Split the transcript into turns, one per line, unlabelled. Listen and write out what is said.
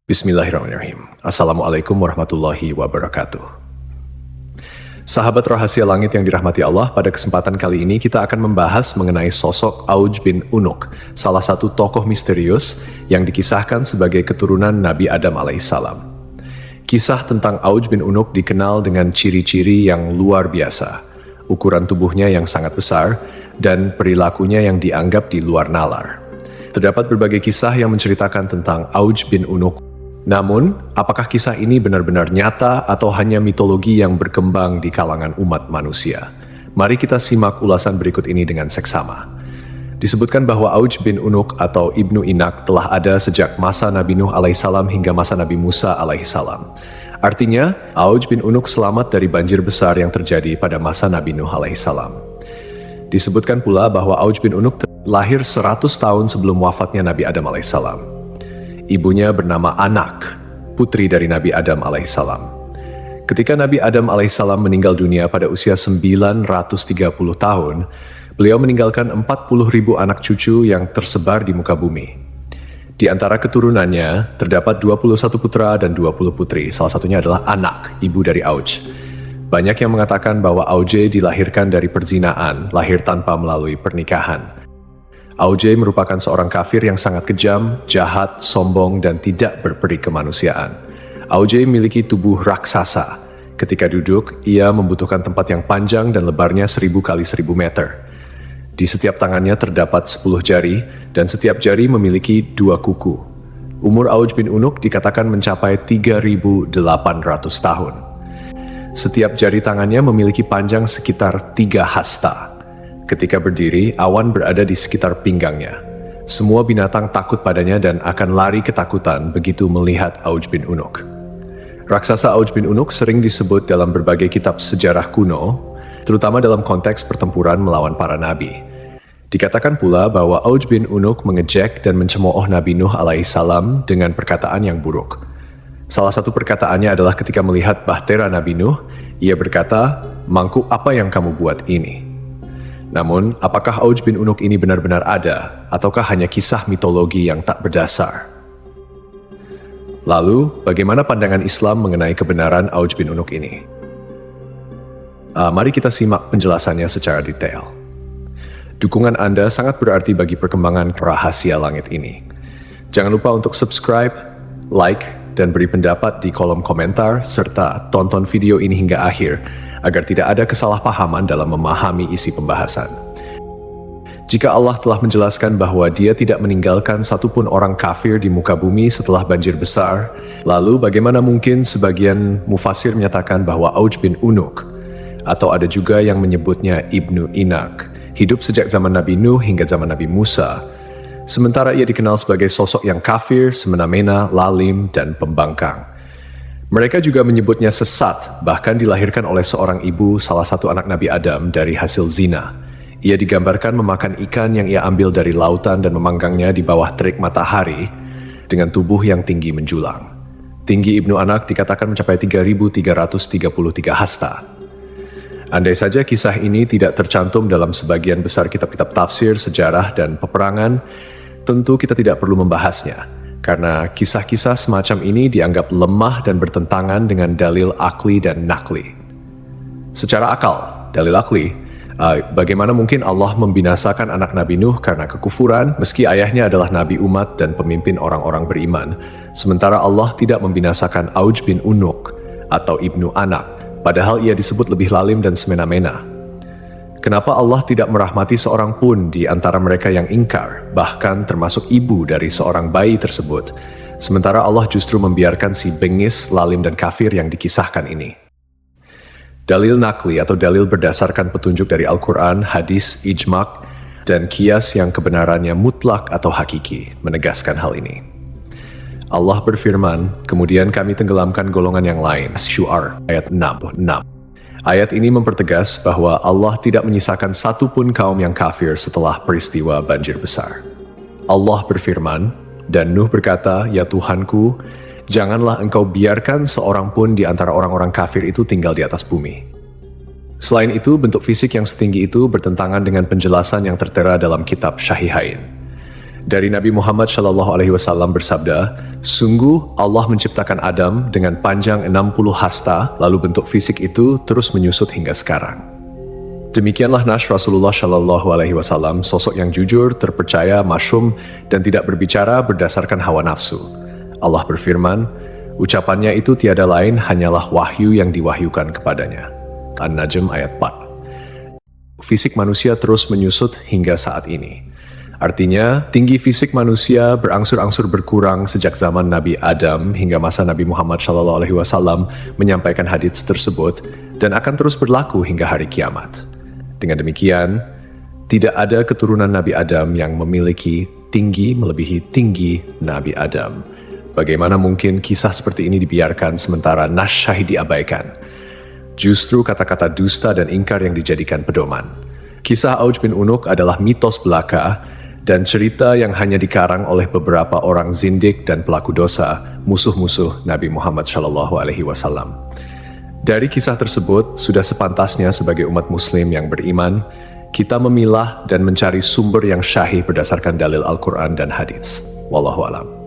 Bismillahirrahmanirrahim. Assalamualaikum warahmatullahi wabarakatuh. Sahabat rahasia langit yang dirahmati Allah, pada kesempatan kali ini kita akan membahas mengenai sosok Auj bin Unuk, salah satu tokoh misterius yang dikisahkan sebagai keturunan Nabi Adam alaihissalam. Kisah tentang Auj bin Unuk dikenal dengan ciri-ciri yang luar biasa, ukuran tubuhnya yang sangat besar, dan perilakunya yang dianggap di luar nalar. Terdapat berbagai kisah yang menceritakan tentang Auj bin Unuk. Namun, apakah kisah ini benar-benar nyata atau hanya mitologi yang berkembang di kalangan umat manusia? Mari kita simak ulasan berikut ini dengan seksama. Disebutkan bahwa Auj bin Unuk atau Ibnu Inak telah ada sejak masa Nabi Nuh alaihissalam hingga masa Nabi Musa alaihissalam. Artinya, Auj bin Unuk selamat dari banjir besar yang terjadi pada masa Nabi Nuh alaihissalam. Disebutkan pula bahwa Auj bin Unuk lahir 100 tahun sebelum wafatnya Nabi Adam alaihissalam. Ibunya bernama Anak, putri dari Nabi Adam alaihissalam. Ketika Nabi Adam alaihissalam meninggal dunia pada usia 930 tahun, beliau meninggalkan 40.000 anak cucu yang tersebar di muka bumi. Di antara keturunannya, terdapat 21 putra dan 20 putri, salah satunya adalah Anak, ibu dari Auj. Banyak yang mengatakan bahwa Auj dilahirkan dari perzinaan, lahir tanpa melalui pernikahan. Auj merupakan seorang kafir yang sangat kejam, jahat, sombong, dan tidak berperi kemanusiaan. Auj memiliki tubuh raksasa. Ketika duduk, ia membutuhkan tempat yang panjang dan lebarnya 1000 kali 1000 meter. Di setiap tangannya terdapat 10 jari, dan setiap jari memiliki 2 kuku. Umur Auj bin Unuk dikatakan mencapai 3.800 tahun. Setiap jari tangannya memiliki panjang sekitar 3 hasta. Ketika berdiri, awan berada di sekitar pinggangnya. Semua binatang takut padanya dan akan lari ketakutan begitu melihat Auj bin Unuk. Raksasa Auj bin Unuk sering disebut dalam berbagai kitab sejarah kuno, terutama dalam konteks pertempuran melawan para nabi. Dikatakan pula bahwa Auj bin Unuk mengejek dan mencemooh Nabi Nuh alaihissalam dengan perkataan yang buruk. Salah satu perkataannya adalah ketika melihat bahtera Nabi Nuh, ia berkata, "Mangkuk apa yang kamu buat ini?" Namun, apakah Auj bin Unuk ini benar-benar ada, ataukah hanya kisah mitologi yang tak berdasar? Lalu, bagaimana pandangan Islam mengenai kebenaran Auj bin Unuk ini? Mari kita simak penjelasannya secara detail. Dukungan Anda sangat berarti bagi perkembangan rahasia langit ini. Jangan lupa untuk subscribe, like, dan beri pendapat di kolom komentar, serta tonton video ini hingga akhir, agar tidak ada kesalahpahaman dalam memahami isi pembahasan. Jika Allah telah menjelaskan bahwa Dia tidak meninggalkan satupun orang kafir di muka bumi setelah banjir besar, lalu bagaimana mungkin sebagian mufasir menyatakan bahwa Auj bin Unuk, atau ada juga yang menyebutnya Ibnu Inak, hidup sejak zaman Nabi Nuh hingga zaman Nabi Musa, sementara ia dikenal sebagai sosok yang kafir, semena-mena, lalim, dan pembangkang. Mereka juga menyebutnya sesat, bahkan dilahirkan oleh seorang ibu salah satu anak Nabi Adam dari hasil zina. Ia digambarkan memakan ikan yang ia ambil dari lautan dan memanggangnya di bawah terik matahari dengan tubuh yang tinggi menjulang. Tinggi Ibnu Anak dikatakan mencapai 3.333 hasta. Andai saja kisah ini tidak tercantum dalam sebagian besar kitab-kitab tafsir, sejarah, dan peperangan, tentu kita tidak perlu membahasnya. Karena kisah-kisah semacam ini dianggap lemah dan bertentangan dengan dalil akli dan nakli. Secara akal, dalil akli, bagaimana mungkin Allah membinasakan anak Nabi Nuh karena kekufuran, meski ayahnya adalah nabi umat dan pemimpin orang-orang beriman, sementara Allah tidak membinasakan Auj bin Unuk atau Ibnu Anak, padahal ia disebut lebih lalim dan semena-mena. Kenapa Allah tidak merahmati seorang pun di antara mereka yang ingkar, bahkan termasuk ibu dari seorang bayi tersebut, sementara Allah justru membiarkan si bengis, lalim, dan kafir yang dikisahkan ini? Dalil nakli atau dalil berdasarkan petunjuk dari Al-Quran, hadis, ijma', dan qiyas yang kebenarannya mutlak atau hakiki, menegaskan hal ini. Allah berfirman, kemudian kami tenggelamkan golongan yang lain. Syu'ar, ayat 66. Ayat ini mempertegas bahwa Allah tidak menyisakan satupun kaum yang kafir setelah peristiwa banjir besar. Allah berfirman, dan Nuh berkata, "Ya Tuhanku, janganlah engkau biarkan seorang pun di antara orang-orang kafir itu tinggal di atas bumi." Selain itu, bentuk fisik yang setinggi itu bertentangan dengan penjelasan yang tertera dalam kitab Syahihain. Dari Nabi Muhammad SAW bersabda, sungguh Allah menciptakan Adam dengan panjang 60 hasta, lalu bentuk fisik itu terus menyusut hingga sekarang. Demikianlah Nash Rasulullah SAW, sosok yang jujur, terpercaya, masyhum, dan tidak berbicara berdasarkan hawa nafsu. Allah berfirman, ucapannya itu tiada lain hanyalah wahyu yang diwahyukan kepadanya. An-Najm ayat 4. Fisik manusia terus menyusut hingga saat ini. Artinya, tinggi fisik manusia berangsur-angsur berkurang sejak zaman Nabi Adam hingga masa Nabi Muhammad SAW menyampaikan hadits tersebut dan akan terus berlaku hingga hari kiamat. Dengan demikian, tidak ada keturunan Nabi Adam yang memiliki tinggi melebihi tinggi Nabi Adam. Bagaimana mungkin kisah seperti ini dibiarkan sementara Nash Syahid diabaikan? Justru kata-kata dusta dan ingkar yang dijadikan pedoman. Kisah Auj bin Unuk adalah mitos belaka dan cerita yang hanya dikarang oleh beberapa orang zindik dan pelaku dosa, musuh-musuh Nabi Muhammad SAW. Dari kisah tersebut, sudah sepantasnya sebagai umat muslim yang beriman, kita memilah dan mencari sumber yang syahih berdasarkan dalil Al-Quran dan hadits. Wallahu a'lam.